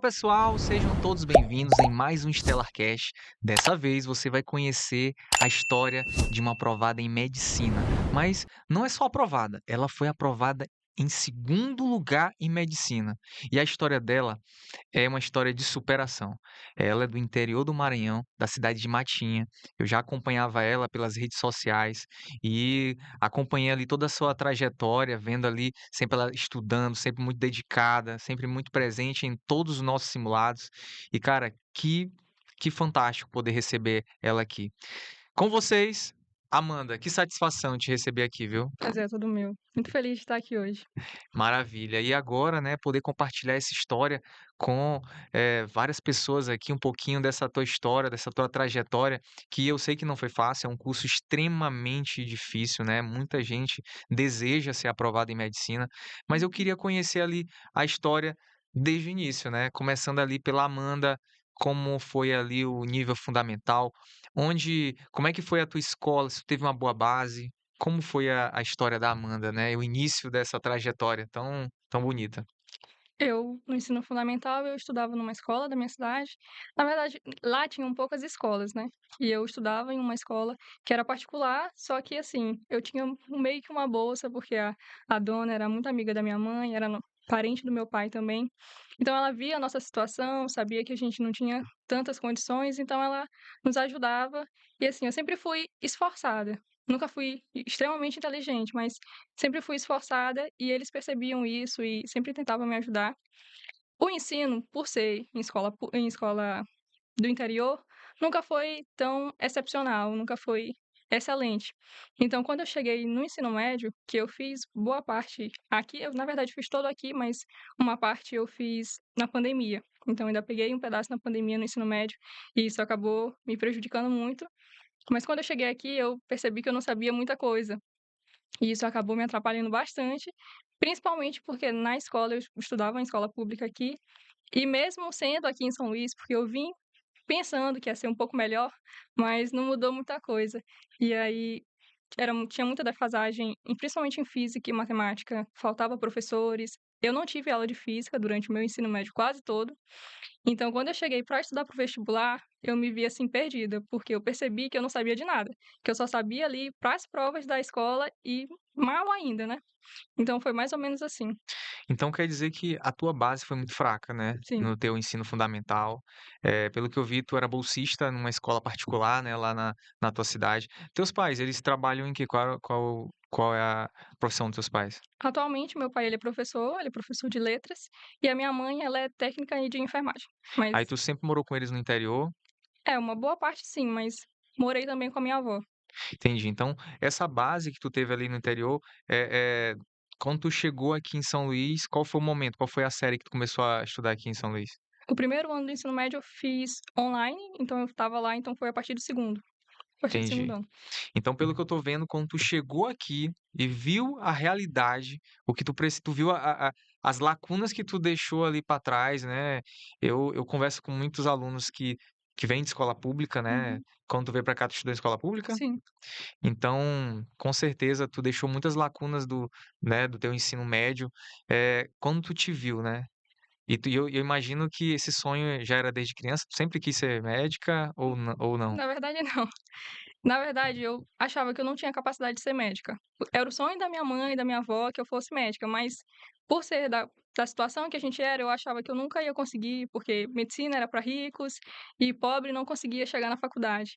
Fala pessoal, sejam todos bem-vindos em mais um StellarCast. Dessa vez você vai conhecer a história de uma aprovada em medicina, mas não é só aprovada, ela foi aprovada em segundo lugar em medicina. E a história dela é uma história de superação. Ela é do interior do Maranhão, da cidade de Matinha. Eu já acompanhava ela pelas redes sociais e acompanhei ali toda a sua trajetória, vendo ali sempre ela estudando, sempre muito dedicada, sempre muito presente em todos os nossos simulados. E, cara, que fantástico poder receber ela aqui. Com vocês, Amanda, que satisfação te receber aqui, viu? Prazer é todo meu. Muito feliz de estar aqui hoje. Maravilha. E agora, né, poder compartilhar essa história com, várias pessoas aqui, um pouquinho dessa tua história, dessa tua trajetória, que eu sei que não foi fácil, é um curso extremamente difícil, né, muita gente deseja ser aprovado em medicina, mas eu Uhum. queria conhecer ali a história desde o início, né, começando ali pela Amanda, como foi ali o nível fundamental, como é que foi a tua escola, se tu teve uma boa base? Como foi a história da Amanda, né, o início dessa trajetória tão bonita? No ensino fundamental, eu estudava numa escola da minha cidade. Na verdade, lá tinham poucas escolas, né, e eu estudava em uma escola que era particular, só que, assim, eu tinha meio que uma bolsa, porque a dona era muito amiga da minha mãe, era parente do meu pai também. Então ela via a nossa situação, sabia que a gente não tinha tantas condições, então ela nos ajudava. E, assim, eu sempre fui esforçada. Nunca fui extremamente inteligente, mas sempre fui esforçada e eles percebiam isso e sempre tentavam me ajudar. O ensino, por ser em escola do interior, nunca foi tão excepcional, nunca foi excelente. Então, quando eu cheguei no ensino médio, que eu fiz boa parte aqui, eu na verdade fiz todo aqui, mas uma parte eu fiz na pandemia. Então, ainda peguei um pedaço na pandemia no ensino médio e isso acabou me prejudicando muito. Mas quando eu cheguei aqui, eu percebi que eu não sabia muita coisa. E isso acabou me atrapalhando bastante, principalmente porque na escola eu estudava em escola pública aqui, e mesmo sendo aqui em São Luís, porque eu vim pensando que ia ser um pouco melhor, mas não mudou muita coisa. E aí tinha muita defasagem, principalmente em física e matemática, faltava professores. Eu não tive aula de física durante o meu ensino médio quase todo, então, quando eu cheguei para estudar para o vestibular, eu me vi, assim, perdida, porque eu percebi que eu não sabia de nada, que eu só sabia ali para as provas da escola e mal ainda, né. Então foi mais ou menos assim. Então quer dizer que a tua base foi muito fraca, né, Sim. no teu ensino fundamental. Pelo que eu vi, tu era bolsista numa escola particular, né, lá na tua cidade. Teus pais, eles trabalham em quê? Qual é a profissão dos teus pais? Atualmente meu pai ele é professor de letras, e a minha mãe ela é técnica de enfermagem. Mas Aí tu sempre morou com eles no interior? é, uma boa parte sim, mas morei também com a minha avó. Entendi. Então, essa base que tu teve ali no interior, quando tu chegou aqui em São Luís, qual foi o momento? Qual foi a série que tu começou a estudar aqui em São Luís? O primeiro ano do ensino médio eu fiz online, então eu estava lá, então foi a partir do segundo, a partir do segundo Entendi. ano. Então, pelo que eu tô vendo, quando tu chegou aqui e viu a realidade, o que tu viu as lacunas que tu deixou ali para trás, né. Eu converso com muitos alunos que vêm de escola pública, né. Uhum. Quando tu veio para cá, tu estudou em escola pública? Sim. Então, com certeza, tu deixou muitas lacunas do teu ensino médio, quando tu te viu, né. E eu imagino que esse sonho já era desde criança, tu sempre quis ser médica ou não? Na verdade não. Na verdade, eu achava que eu não tinha capacidade de ser médica. Era o sonho da minha mãe e da minha avó que eu fosse médica, mas por ser da situação que a gente era, eu achava que eu nunca ia conseguir, porque medicina era para ricos e pobre não conseguia chegar na faculdade.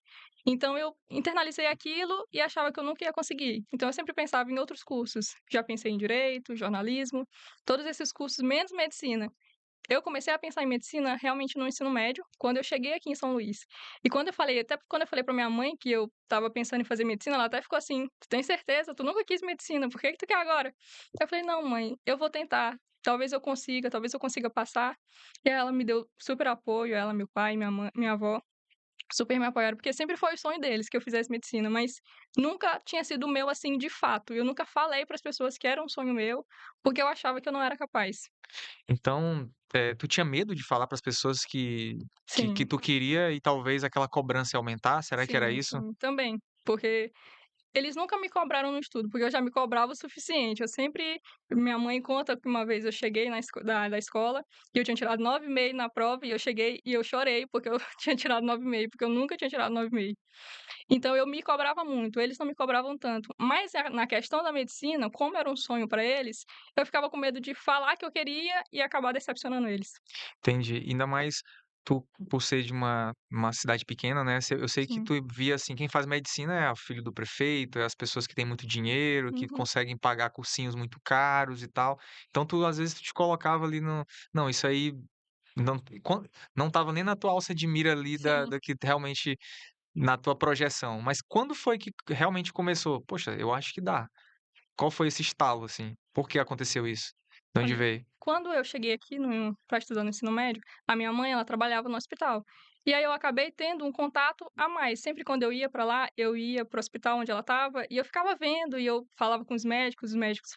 Então eu internalizei aquilo e achava que eu nunca ia conseguir. Então eu sempre pensava em outros cursos. Já pensei em direito, jornalismo, todos esses cursos menos medicina. Eu comecei a pensar em medicina realmente no ensino médio, quando eu cheguei aqui em São Luís. E quando eu falei pra minha mãe que eu estava pensando em fazer medicina, ela até ficou assim: "Tu tem certeza? Tu nunca quis medicina, por que que tu quer agora?" Eu falei: "Não, mãe, eu vou tentar, talvez eu consiga passar". E aí ela me deu super apoio, ela, meu pai, minha avó, super me apoiaram, porque sempre foi o sonho deles que eu fizesse medicina, mas nunca tinha sido o meu, assim, de fato. Eu nunca falei para as pessoas que era um sonho meu, porque eu achava que eu não era capaz. Então, tu tinha medo de falar para as pessoas que Sim. tu queria e talvez aquela cobrança ia aumentar, será que era Sim, isso? sim, também, porque eles nunca me cobraram no estudo, porque eu já me cobrava o suficiente. Eu sempre minha mãe conta que uma vez eu cheguei na da escola e eu tinha tirado 9,5 na prova e eu cheguei e eu chorei porque eu tinha tirado 9,5, porque eu nunca tinha tirado 9,5. Então eu me cobrava muito, eles não me cobravam tanto. Mas na questão da medicina, como era um sonho para eles, eu ficava com medo de falar que eu queria e acabar decepcionando eles. Entendi. Ainda mais tu, por ser de uma cidade pequena, né, eu sei que Sim. tu via, assim, quem faz medicina é o filho do prefeito, é as pessoas que têm muito dinheiro, que Uhum. conseguem pagar cursinhos muito caros e tal. Então tu, às vezes, tu te colocava ali no não, isso aí não não estava nem na tua alça de mira ali Sim. da que realmente na tua projeção. Mas quando foi que realmente começou? "Poxa, eu acho que dá". Qual foi esse estalo, assim? Por que aconteceu isso? De onde Olha, veio? quando eu cheguei aqui no pra estudar no ensino médio, a minha mãe, ela trabalhava no hospital. E aí eu acabei tendo um contato a mais. Sempre quando eu ia para lá, eu ia para o hospital onde ela estava e eu ficava vendo e eu falava com os médicos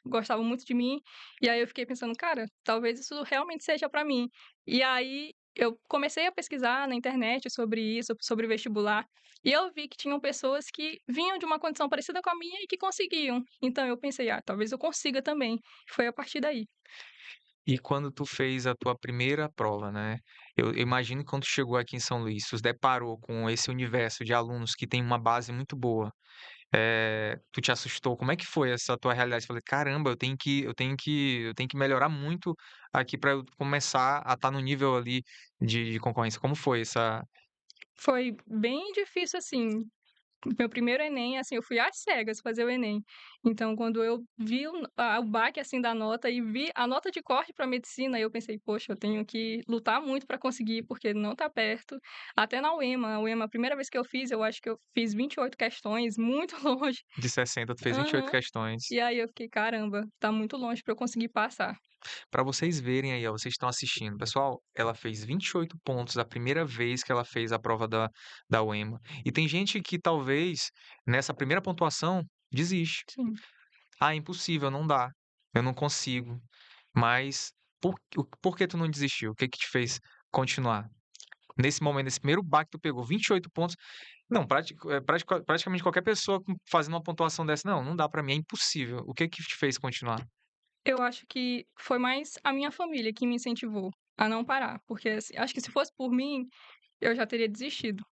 gostavam muito de mim. E aí eu fiquei pensando: "Cara, talvez isso realmente seja para mim". E aí eu comecei a pesquisar na internet sobre isso, sobre vestibular, e eu vi que tinham pessoas que vinham de uma condição parecida com a minha e que conseguiam. Então eu pensei: "Ah, talvez eu consiga também". Foi a partir daí. E quando tu fez a tua primeira prova, né, eu imagino que quando tu chegou aqui em São Luís, tu se deparou com esse universo de alunos que tem uma base muito boa, tu te assustou? Como é que foi essa tua realidade? Você falou: "Caramba, eu tenho que melhorar muito aqui para eu começar a estar no nível ali de concorrência". Como foi essa Foi bem difícil, assim. Meu primeiro Enem, assim, eu fui às cegas fazer o Enem. Então, quando eu vi o baque, assim, da nota e vi a nota de corte para medicina, eu pensei: "Poxa, eu tenho que lutar muito para conseguir, porque não tá perto". Até na UEMA, a UEMA, a primeira vez que eu fiz, eu acho que eu fiz 28 questões, muito longe. de 60 tu fez 28 Aham. questões. E aí eu fiquei: "Caramba, tá muito longe para eu conseguir passar". Para vocês verem aí, ó, vocês estão assistindo. Pessoal, ela fez 28 pontos a primeira vez que ela fez a prova da UEMA. E tem gente que talvez, nessa primeira pontuação, desiste. Sim. "Ah, impossível, não dá, eu não consigo". Mas por que tu não desistiu? O que que te fez continuar? Nesse momento, nesse primeiro baque tu pegou 28 pontos, não, praticamente qualquer pessoa fazendo uma pontuação dessa: "Não, não dá para mim, é impossível". O que que te fez continuar? Eu acho que foi mais a minha família que me incentivou a não parar, porque, assim, acho que se fosse por mim, eu já teria desistido.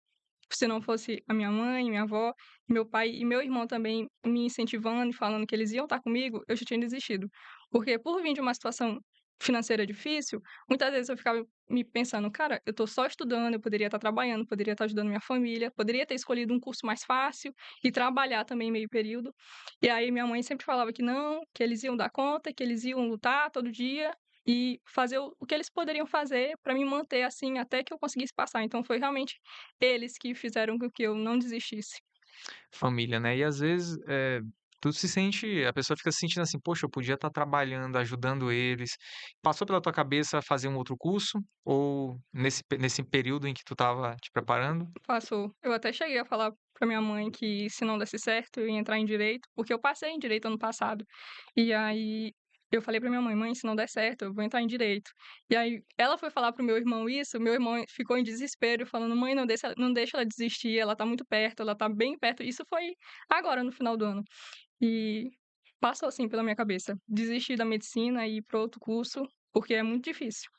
Se não fosse a minha mãe, minha avó, meu pai e meu irmão também me incentivando e falando que eles iam estar comigo, eu já tinha desistido. Porque por vir de uma situação financeira difícil, muitas vezes eu ficava me pensando: "Cara, eu tô só estudando, eu poderia estar trabalhando, poderia estar ajudando minha família, poderia ter escolhido um curso mais fácil e trabalhar também meio período". E aí minha mãe sempre falava que não, que eles iam dar conta, que eles iam lutar todo dia e fazer o que eles poderiam fazer para me manter, assim, até que eu conseguisse passar. Então foi realmente eles que fizeram com que eu não desistisse. Família, né. E às vezes, tu se sente a pessoa fica se sentindo assim: "Poxa, eu podia estar trabalhando, ajudando eles". Passou pela tua cabeça fazer um outro curso? Ou nesse período em que tu estava te preparando? Passou. Eu até cheguei a falar pra minha mãe que se não desse certo eu ia entrar em direito, porque eu passei em direito ano passado. E aí eu falei pra minha mãe: "Mãe, se não der certo, eu vou entrar em direito". E aí ela foi falar para o meu irmão isso, meu irmão ficou em desespero falando: "Mãe, não deixa ela desistir, ela tá muito perto, ela tá bem perto". Isso foi agora no final do ano. E passou, assim, pela minha cabeça, desistir da medicina e ir para outro curso, porque é muito difícil.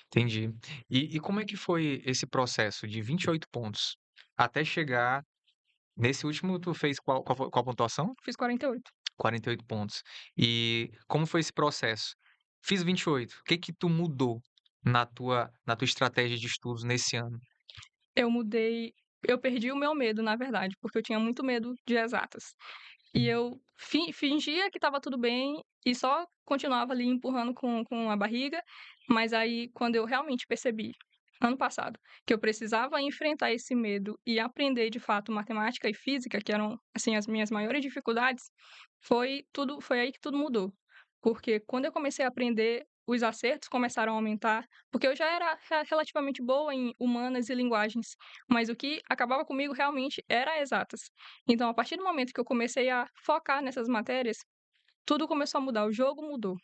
Entendi. E como é que foi esse processo de 28 pontos, até chegar nesse último tu fez qual pontuação? Fiz 48. 48 pontos. E como foi esse processo? Fiz 28, o que que tu mudou na tua estratégia de estudos nesse ano? Eu mudei eu perdi o meu medo, na verdade, porque eu tinha muito medo de exatas. E eu fingia que estava tudo bem e só continuava ali empurrando com a barriga, mas aí quando eu realmente percebi, ano passado, que eu precisava enfrentar esse medo e aprender de fato matemática e física, que eram, assim, as minhas maiores dificuldades, foi aí que tudo mudou. Porque quando eu comecei a aprender, os acertos começaram a aumentar, porque eu já era relativamente boa em humanas e linguagens, mas o que acabava comigo realmente era exatas. Então, a partir do momento que eu comecei a focar nessas matérias, tudo começou a mudar, o jogo mudou.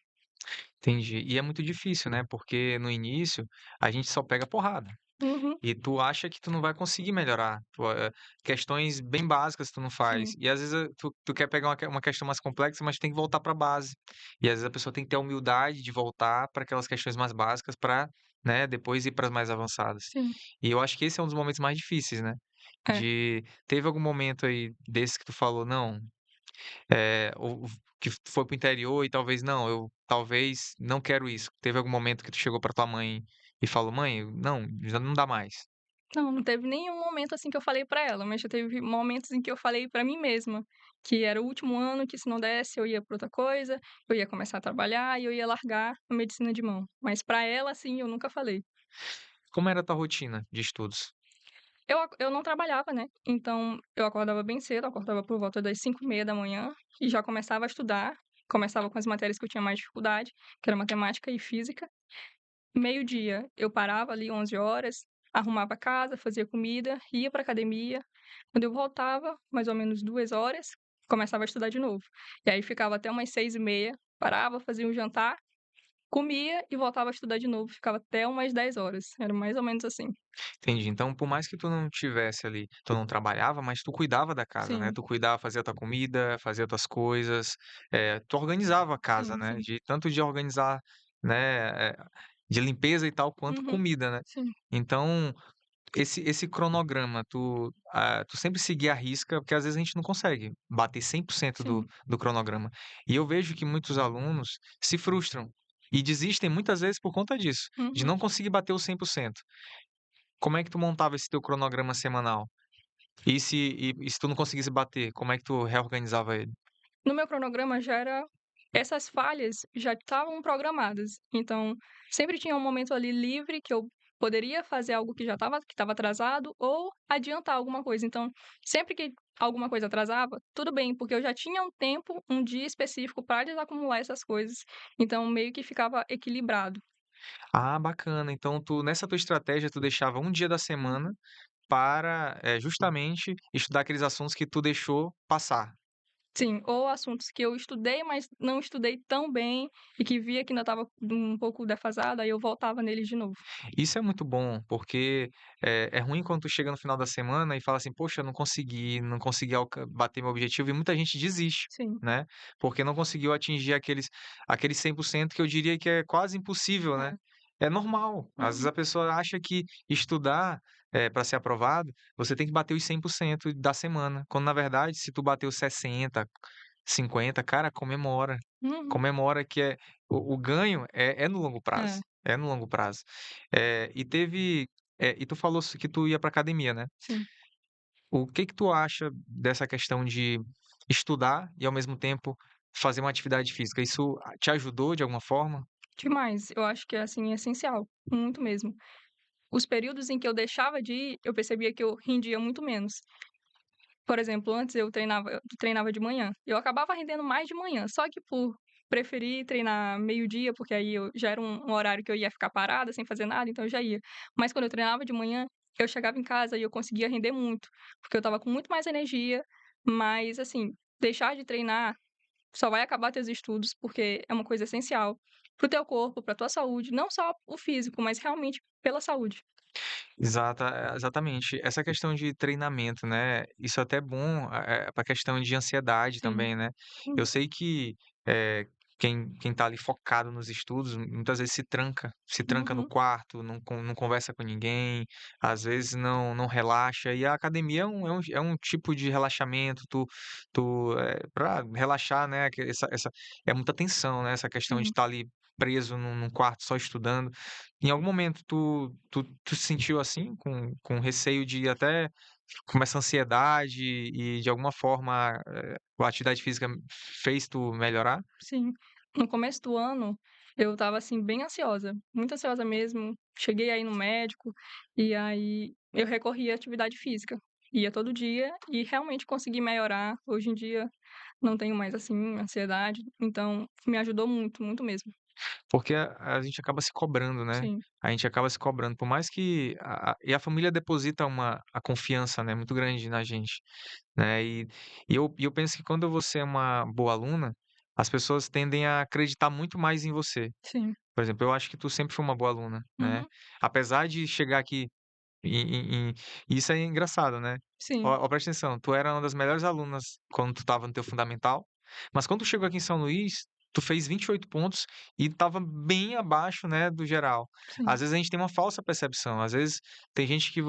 Entendi. E é muito difícil, né, porque no início a gente só pega porrada. Uhum. e tu acha que tu não vai conseguir melhorar. Questões bem básicas tu não faz. Sim, E às vezes tu quer pegar uma questão mais complexa, mas tem que voltar para a base. E às vezes a pessoa tem que ter a humildade de voltar para aquelas questões mais básicas para, né, depois ir para as mais avançadas. sim. E eu acho que esse é um dos momentos mais difíceis, né? É. Teve algum momento aí desse que tu falou, não, ou que foi para o interior e talvez não, eu talvez não quero isso. Teve algum momento que tu chegou para tua mãe e falou: "Mãe, não, já não dá mais". Não, não teve nenhum momento, assim, que eu falei pra ela, mas já teve momentos em que eu falei pra mim mesma, que era o último ano, que se não desse eu ia pra outra coisa, eu ia começar a trabalhar e eu ia largar a medicina de mão. Mas pra ela, assim, eu nunca falei. Como era a tua rotina de estudos? Eu não trabalhava, né, então eu acordava bem cedo, acordava por volta das 5:30 e já começava a estudar, começava com as matérias que eu tinha mais dificuldade, que era matemática e física. Meio-dia eu parava ali 11 horas, arrumava a casa, fazia comida, ia pra academia. Quando eu voltava, mais ou menos 2 horas, começava a estudar de novo. E aí ficava até umas 6:30, parava, fazia um jantar, comia e voltava a estudar de novo, ficava até umas 10 horas, era mais ou menos assim. Entendi. Então, por mais que tu não tivesse ali, tu não trabalhava, mas tu cuidava da casa, né? Sim, Tu cuidava, fazia tua comida, fazia tuas coisas, tu organizava a casa, sim, né? sim. De tanto de organizar, né, de limpeza e tal, quanto Uhum, comida, né? sim, Então, esse cronograma, tu sempre seguia à risca, porque às vezes a gente não consegue bater 100% sim. do cronograma. E eu vejo que muitos alunos se frustram e desistem muitas vezes por conta disso, de Uhum. não conseguir bater o 100%. Como é que tu montava esse teu cronograma semanal? E se tu não conseguisse bater, como é que tu reorganizava ele? No meu cronograma já era essas falhas já estavam programadas, então sempre tinha um momento ali livre que eu poderia fazer algo que estava atrasado ou adiantar alguma coisa. Então, sempre que alguma coisa atrasava, tudo bem, porque eu já tinha um tempo, um dia específico para desacumular essas coisas, então meio que ficava equilibrado. Ah, bacana. Então tu nessa tua estratégia, tu deixava um dia da semana para, justamente estudar aqueles assuntos que tu deixou passar. Sim, ou assuntos que eu estudei, mas não estudei tão bem e que via que ainda estava um pouco defasado, aí eu voltava neles de novo. Isso é muito bom, porque é ruim quando tu chega no final da semana e fala assim: "Poxa, não consegui bater meu objetivo", e muita gente desiste, Sim, né, porque não conseguiu atingir aqueles 100% que eu diria que é quase impossível, né. é. É normal, às vezes Uhum. a pessoa acha que estudar, para ser aprovado, você tem que bater os 100% da semana, quando na verdade se tu bateu 60, 50, cara, comemora. Uhum. Comemora que o ganho é no longo É, prazo, é no longo prazo. E tu falou que tu ia para academia, né. sim. O que que tu acha dessa questão de estudar e ao mesmo tempo fazer uma atividade física? Isso te ajudou de alguma forma? Demais, eu acho que é, assim, essencial, muito mesmo. Os períodos em que eu deixava de ir, eu percebia que eu rendia muito menos. Por exemplo, antes eu treinava de manhã, eu acabava rendendo mais de manhã, só que por preferir treinar meio-dia, porque aí eu já era um horário que eu ia ficar parada sem fazer nada, então eu já ia. Mas quando eu treinava de manhã, eu chegava em casa e eu conseguia render muito, porque eu estava com muito mais energia, mas assim, deixar de treinar só vai acabar teus estudos, porque é uma coisa essencial para o teu corpo, pra tua saúde, não só o físico, mas realmente pela saúde. Exatamente. Essa questão de treinamento, né, isso é até bom, pra questão de ansiedade Sim. também, né. Eu Uhum, sei que, quem tá ali focado nos estudos, muitas vezes se tranca no uhum, quarto, não conversa com ninguém, às vezes não relaxa, e a academia é um tipo de relaxamento, pra relaxar, né, essa é muita tensão, né, essa questão de sim. estar ali preso num quarto só estudando. Em algum momento tu se sentiu assim, com receio de até começar ansiedade e de alguma forma, a atividade física fez tu melhorar? Sim. No começo do ano, eu estava, assim, bem ansiosa, muito ansiosa mesmo. Cheguei a ir no médico, e aí eu recorri à atividade física. Ia todo dia e realmente consegui melhorar. Hoje em dia não tenho mais, assim, ansiedade, então me ajudou muito, muito mesmo. Porque a gente acaba se cobrando, né, Sim. a gente acaba se cobrando, por mais que a família deposita a confiança, né, muito grande na gente, né, e eu penso que quando você é uma boa aluna, as pessoas tendem a acreditar muito mais em você. Sim. Por exemplo, eu acho que tu sempre foi uma boa aluna, né. Uhum. Apesar de chegar aqui E isso é engraçado, né. Sim, Ó, presta atenção, tu era uma das melhores alunas quando tu estava no teu fundamental, mas quando tu chegou aqui em São Luís, tu fez 28 pontos e estava bem abaixo, né, do geral. sim, Às vezes a gente tem uma falsa percepção, às vezes tem gente que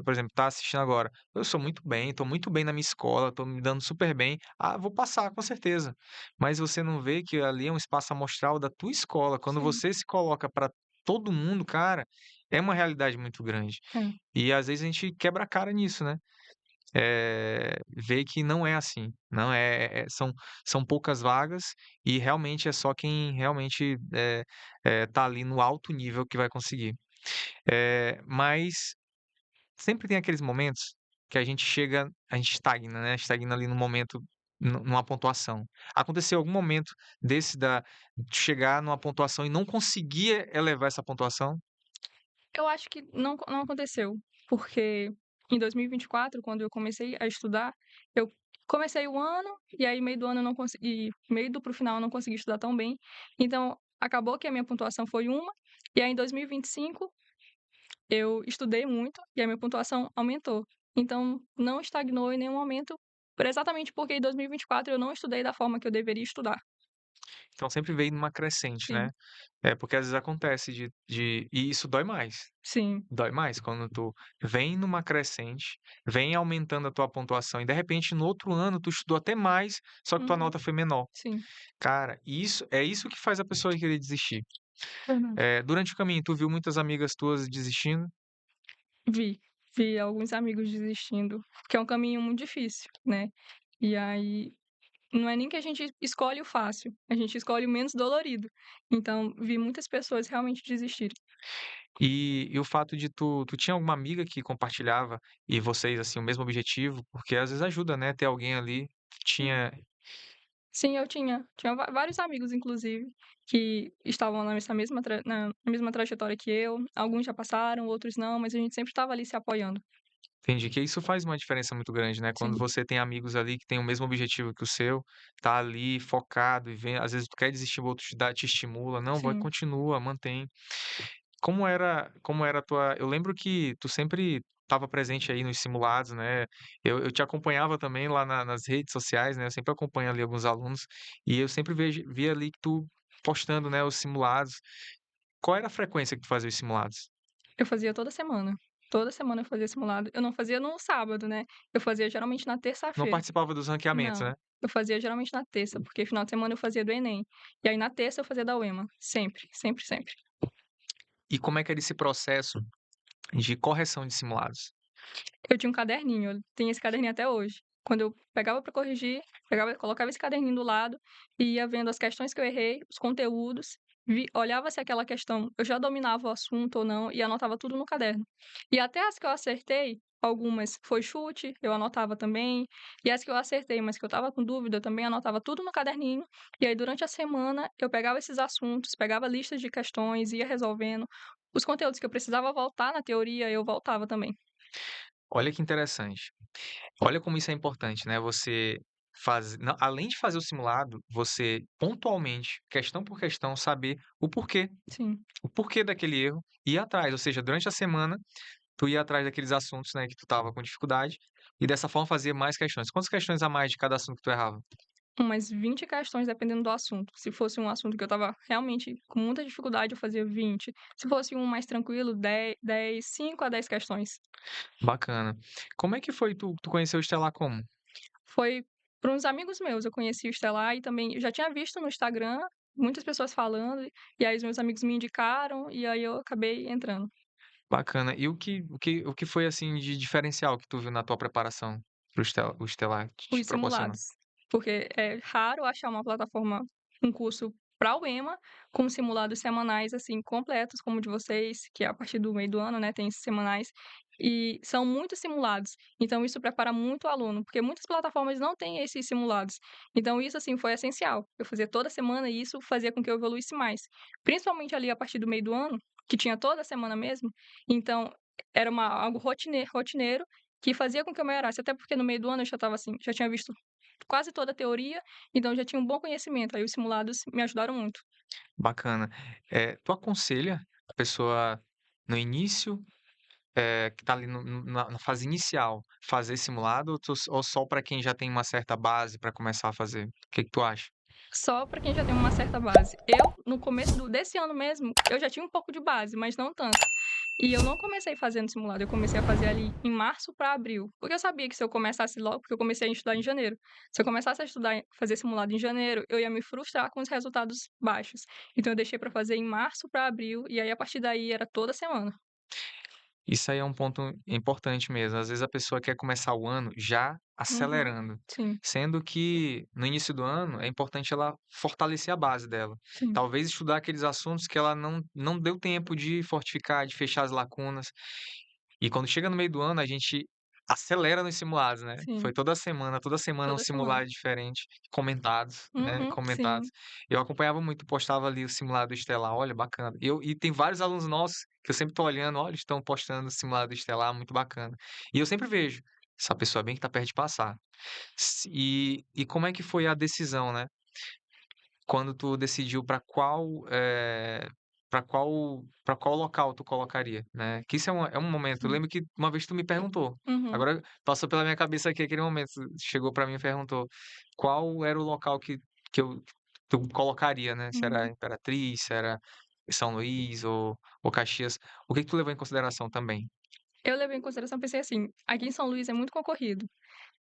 por exemplo, tá assistindo agora: "Eu sou muito bem, estou muito bem na minha escola, estou me dando super bem. Ah, vou passar com certeza". Mas você não vê que ali é um espaço amostral da tua escola, quando sim. você se coloca para todo mundo, cara, é uma realidade muito grande. É, E às vezes a gente quebra a cara nisso, né. Vê que não é assim, não são poucas vagas e realmente é só quem realmente, tá ali no alto nível que vai conseguir. Mas sempre tem aqueles momentos que a gente estagna, né, estagna ali no momento, numa pontuação. Aconteceu algum momento desse de chegar numa pontuação e não conseguir elevar essa pontuação? eu acho que não aconteceu, porque em 2024, quando eu comecei a estudar, eu comecei o ano, e aí meio do ano eu não consegui meio do para o final eu não consegui estudar tão bem, então acabou que a minha pontuação foi uma, e aí em 2025 eu estudei muito, e a minha pontuação aumentou. Então não estagnou em nenhum momento, exatamente porque em 2024 eu não estudei da forma que eu deveria estudar. Então sempre vem numa crescente, Sim, né. É, porque às vezes acontece e isso dói mais. sim. Dói mais quando tu vem numa crescente, vem aumentando a tua pontuação e de repente no outro ano tu estudou até mais, só que tua Uhum. nota foi menor. Sim, Cara, isso que faz a pessoa querer desistir. verdade. Durante o caminho, tu viu muitas amigas tuas desistindo? Vi, vi alguns amigos desistindo, que é um caminho muito difícil, né. E aí, não é nem que a gente escolhe o fácil, a gente escolhe o menos dolorido. Então, vi muitas pessoas realmente desistirem. E o fato de tu tinha alguma amiga que compartilhava e vocês, assim, o mesmo objetivo? Porque às vezes ajuda, né, ter alguém ali que Sim. tinha. Sim, eu tinha vários amigos inclusive, que estavam na mesma trajetória que eu, alguns já passaram, outros não, mas a gente sempre estava ali se apoiando. Entendi, que isso faz uma diferença muito grande, né, quando Sim, você tem amigos ali que têm o mesmo objetivo que o seu, tá ali focado e vem às vezes tu quer desistir, o outro te estimula: "Não, vai, sim. continua, mantém". Como era a tua eu lembro que tu sempre estava presente aí nos simulados, né, eu te acompanhava também lá nas redes sociais, né, eu sempre acompanho ali alguns alunos, e eu sempre via ali que tu postando, né, os simulados. Qual era a frequência que tu fazia os simulados? Eu fazia toda semana. Toda semana eu fazia simulado. Eu não fazia no sábado, né, eu fazia geralmente na Não terça-feira. participava dos ranqueamentos, Não, né? eu fazia geralmente na terça, porque final de semana eu fazia do Enem. E aí na terça eu fazia da UEMA, sempre, sempre, sempre. E como é que era esse processo de correção de simulados? Eu tinha um caderninho, eu tenho esse caderninho até hoje. Quando eu pegava para corrigir, colocava esse caderninho do lado e ia vendo as questões que eu errei, os conteúdos, olhava se aquela questão eu já dominava o assunto ou não e anotava tudo no caderno. E até as que eu acertei, algumas foi chute, eu anotava também, e as que eu acertei, mas que eu estava com dúvida, eu também anotava tudo no caderninho. E aí durante a semana eu pegava esses assuntos, pegava listas de questões, ia resolvendo. Os conteúdos que eu precisava voltar na teoria, eu voltava também. Olha que interessante. Olha como isso é importante, né, você além de fazer o simulado, você pontualmente, questão por questão, saber Sim. o porquê daquele erro e ir atrás, ou seja, durante a semana, tu ia atrás daqueles assuntos, né, que tu estava com dificuldade, e dessa forma fazer mais questões. Quantas questões a mais de cada assunto que tu errava? Umas 20 questões dependendo do assunto. Se fosse um assunto que eu estava realmente com muita dificuldade, eu fazia 20. Se fosse um mais tranquilo, 10, 5 a 10 questões. Bacana. Como é que foi tu conheceu o Estelar como? Foi por uns amigos meus, eu conheci o Estelar e também eu já tinha visto no Instagram muitas pessoas falando, e aí os meus amigos me indicaram, e aí eu acabei entrando. Bacana. E o que foi, assim, de diferencial que tu viu na tua preparação para o Estelar te Os proporcionou? simulados, porque é raro achar uma plataforma, um curso para o EMA, com simulados semanais, assim, completos como o de vocês, que é a partir do meio do ano, né, tem esses semanais, e são muitos simulados. Então isso prepara muito o aluno, porque muitas plataformas não têm esses simulados. Então isso, assim, foi essencial. Eu fazia toda semana e isso fazia com que eu evoluísse mais. Principalmente ali a partir do meio do ano, que tinha toda semana mesmo, então era algo rotineiro que fazia com que eu melhorasse, até porque no meio do ano eu já estava assim, já tinha visto quase toda a teoria, então já tinha um bom conhecimento, aí os simulados me ajudaram muito. Bacana. Tu aconselha a pessoa no início que tá ali na fase inicial, fazer simulado ou só para quem já tem uma certa base para começar a fazer? O que que tu acha? Só para quem já tem uma certa base. Eu, no começo desse ano mesmo, eu já tinha um pouco de base, mas não tanto. E eu não comecei fazendo simulado, eu comecei a fazer ali em março para abril, porque eu sabia que se eu começasse logo porque eu comecei a estudar em janeiro. Se eu começasse a estudar fazer simulado em janeiro, eu ia me frustrar com os resultados baixos. Então eu deixei para fazer em março para abril, e aí a partir daí era toda semana. Isso aí é um ponto importante mesmo. Às vezes a pessoa quer começar o ano já Uhum. acelerando, Sim, sendo que no início do ano é importante ela fortalecer a base dela. sim, Talvez estudar aqueles assuntos que ela não deu tempo de fortificar, de fechar as lacunas. E quando chega no meio do ano, a gente acelera nos simulados, né. Foi sim. toda semana um Toda semana. simulado diferente, comentados, né, Uhum, comentados. sim. Eu acompanhava muito, postava ali o simulado estelar, olha, bacana. E tem vários alunos nossos que eu sempre tô olhando, olha, estão postando simulado estelar, muito bacana. E eu sempre vejo, essa pessoa bem que tá perto de passar. E como é que foi a decisão, né? Quando tu decidiu para qual local tu colocaria, né, que isso é um momento eu Sim. lembro que uma vez tu me perguntou, Uhum, agora passou pela minha cabeça aqui aquele momento, chegou pra mim e perguntou qual era o local que eu tu colocaria, né, se era uhum. Imperatriz, se era São Luís ou Caxias. O que que tu levou em consideração também? Eu levei em consideração, pensei assim: "Aqui em São Luís é muito concorrido",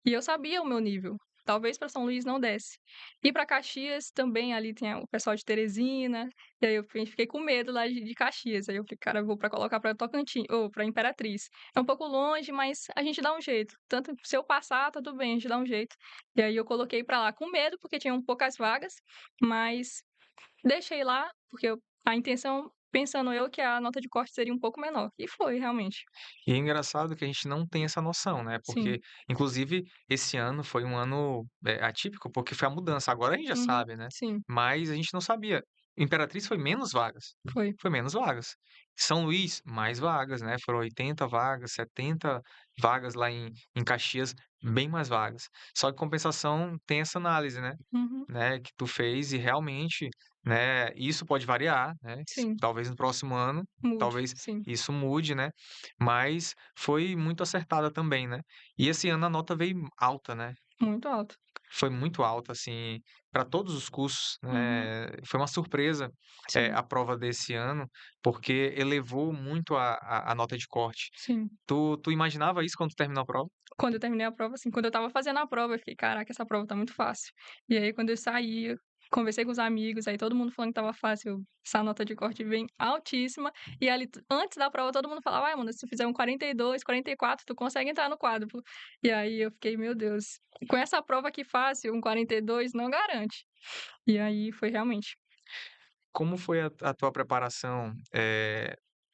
e eu sabia o meu nível, talvez para São Luís não desse. E para Caxias também ali tem o pessoal de Teresina, e aí eu fiquei com medo lá de Caxias, aí eu falei: "Cara, eu vou para colocar para Tocantins ou para Imperatriz". É um pouco longe, mas a gente dá um jeito, tanto se eu passar, tá tudo bem, a gente dá um jeito. E aí eu coloquei para lá com medo, porque tinham poucas vagas, mas deixei lá, porque a intenção, pensando eu, que a nota de corte seria um pouco menor, e foi realmente. E é engraçado que a gente não tem essa noção, né, porque Sim. inclusive esse ano foi um ano, atípico, porque foi a mudança, agora a gente já Uhum. sabe, né, Sim, mas a gente não sabia. Imperatriz foi. foi menos vagas. São Luís, mais vagas, né, foram 80 vagas, 70 vagas lá em Caxias, bem mais vagas. Só que compensação tem essa análise, né, Uhum. que tu fez e realmente, né, isso pode variar, né, Sim, talvez no próximo ano, mude, talvez sim, isso mude, né, mas foi muito acertada também, né. E esse ano a nota veio alta, né, muito alto. foi muito alta, assim, para todos os cursos, Uhum. né, foi uma surpresa, Sim, a prova desse ano, porque elevou muito a nota de corte. sim. Tu imaginava isso quando tu terminou a prova? Quando eu terminei a prova, assim, quando eu estava fazendo a prova, eu fiquei: "Caraca, essa prova tá muito fácil". E aí quando eu saí, eu conversei com os amigos, aí todo mundo falando que estava fácil, essa nota de corte vem altíssima, e ali antes da prova todo mundo falava: "Ai, mano, se tu fizer um 42, 44, tu consegue entrar no quádruplo". E aí eu fiquei: "Meu Deus, com essa prova aqui fácil, um 42 não garante". E aí foi realmente. Como foi a tua preparação,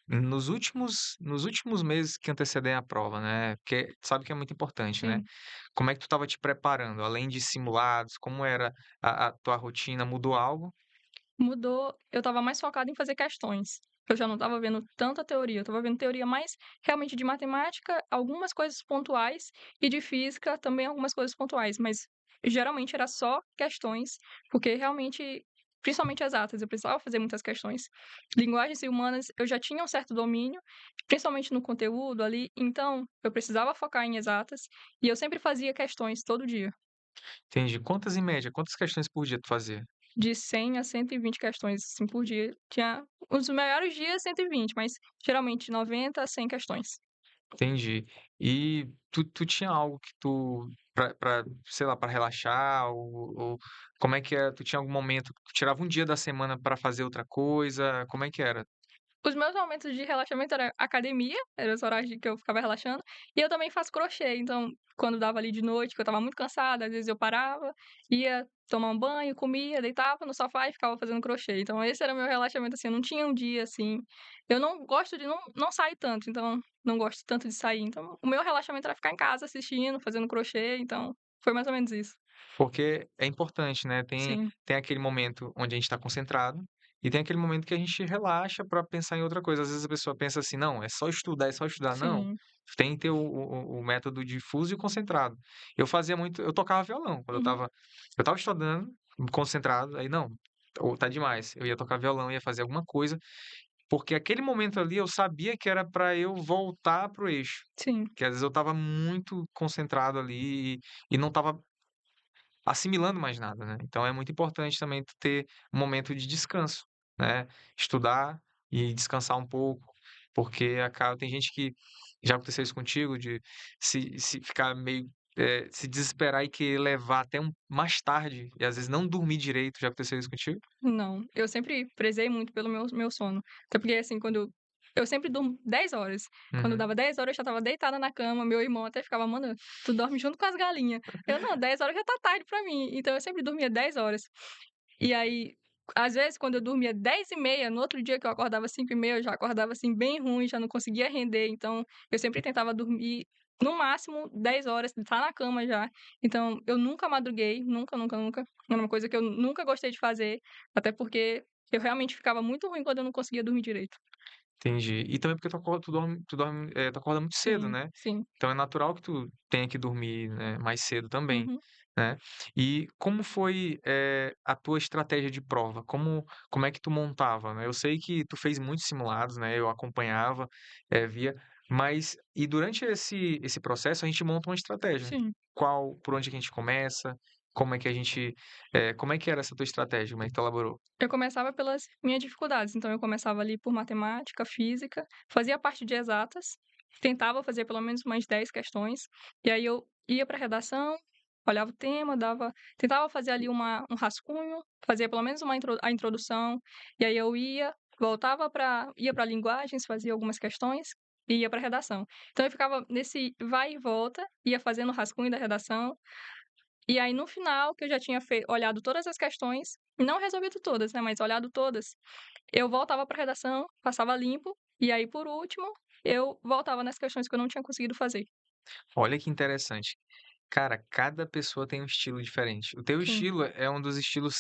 nos últimos meses que antecedem a prova, né, porque tu sabe que é muito importante, né. Sim. Como é que tu estava te preparando? Além de simulados, como era a tua rotina, mudou algo? Mudou, eu estava mais focada em fazer questões. Eu já não estava vendo tanta teoria, eu estava vendo teoria mais realmente de matemática, algumas coisas pontuais, e de física também algumas coisas pontuais, mas geralmente era só questões, porque realmente, principalmente exatas, eu precisava fazer muitas questões. Linguagens e humanas eu já tinha um certo domínio, principalmente no conteúdo ali, então eu precisava focar em exatas, e eu sempre fazia questões todo dia. Entendi. Quantas em média, quantas questões por dia tu fazia? De 100 a 120 questões, assim, por dia. Tinha os melhores dias 120, mas geralmente 90 a 100 questões. Entendi. E tu tinha algo que tu pra, sei lá, pra relaxar ou como é que é? Tu tinha algum momento que tu tirava um dia da semana pra fazer outra coisa, como é que era? Os meus momentos de relaxamento era academia, era os horários de que eu ficava relaxando, e eu também faço crochê, então, quando dava ali de noite, que eu estava muito cansada, às vezes eu parava, ia tomar um banho, comia, deitava no sofá e ficava fazendo crochê. Então esse era o meu relaxamento, assim, eu não tinha um dia, assim, eu não gosto de não sair tanto, então não gosto tanto de sair, então o meu relaxamento era ficar em casa assistindo, fazendo crochê, então foi mais ou menos isso. Porque é importante, né, Sim. tem aquele momento onde a gente está concentrado, e tem aquele momento que a gente relaxa para pensar em outra coisa. Às vezes a pessoa pensa assim: "Não, é só estudar, é só estudar". Não, Sim. tem que ter o método difuso e concentrado. Eu tocava violão quando Uhum. eu estava estudando, concentrado, aí não, ou tá demais, eu ia tocar violão, ia fazer alguma coisa, porque aquele momento ali eu sabia que era para eu voltar para o eixo, sim. que às vezes eu estava muito concentrado ali e não estava assimilando mais nada, né. Então é muito importante também tu ter um momento de descanso, né, estudar e descansar um pouco, porque acaba tem gente que já aconteceu isso contigo de se ficar meio, se desesperar e querer levar até mais tarde e às vezes não dormir direito, já aconteceu isso contigo? Não, eu sempre prezei muito pelo meu sono. Até porque, assim, quando eu sempre durmo 10 horas. Quando Uhum. dava 10 horas, eu já estava deitada na cama, meu irmão até ficava: "Mano, tu dorme junto com as galinhas". Eu: "Não, 10 horas já tá tarde pra mim". Então eu sempre dormia 10 horas. E aí, às vezes, quando eu dormia 10h30, no outro dia que eu acordava 5h30, eu já acordava, assim, bem ruim, já não conseguia render, então eu sempre tentava dormir no máximo 10 horas, estar na cama já. Então eu nunca madruguei, nunca, nunca, nunca. Era uma coisa que eu nunca gostei de fazer, até porque eu realmente ficava muito ruim quando eu não conseguia dormir direito. Entendi. E também porque tu acorda muito cedo, Sim, né, sim. então é natural que tu tenha que dormir, né, mais cedo também, Uhum. né. E como foi, a tua estratégia de prova? Como é que tu montava, né? Eu sei que tu fez muitos simulados, né, eu acompanhava, via, mas e durante esse processo a gente monta uma estratégia. Sim. Por onde que a gente começa? Como é que a gente, como é que era essa tua estratégia? Como é que tu elaborou? Eu começava pelas minhas dificuldades, então eu começava ali por matemática, física, fazia a parte de exatas, tentava fazer pelo menos umas 10 questões, e aí eu ia para a redação, olhava o tema, tentava fazer ali um rascunho, fazia pelo menos a introdução, e aí eu ia para linguagens, fazia algumas questões e ia para a redação. Então eu ficava nesse vai e volta, ia fazendo o rascunho da redação, e aí no final, que eu já tinha olhado todas as questões, não resolvido todas, né, mas olhado todas, eu voltava para redação, passava limpo, e aí por último, eu voltava nas questões que eu não tinha conseguido fazer. Olha que interessante. Cara, cada pessoa tem um estilo diferente. O teu Sim, estilo é um dos estilos,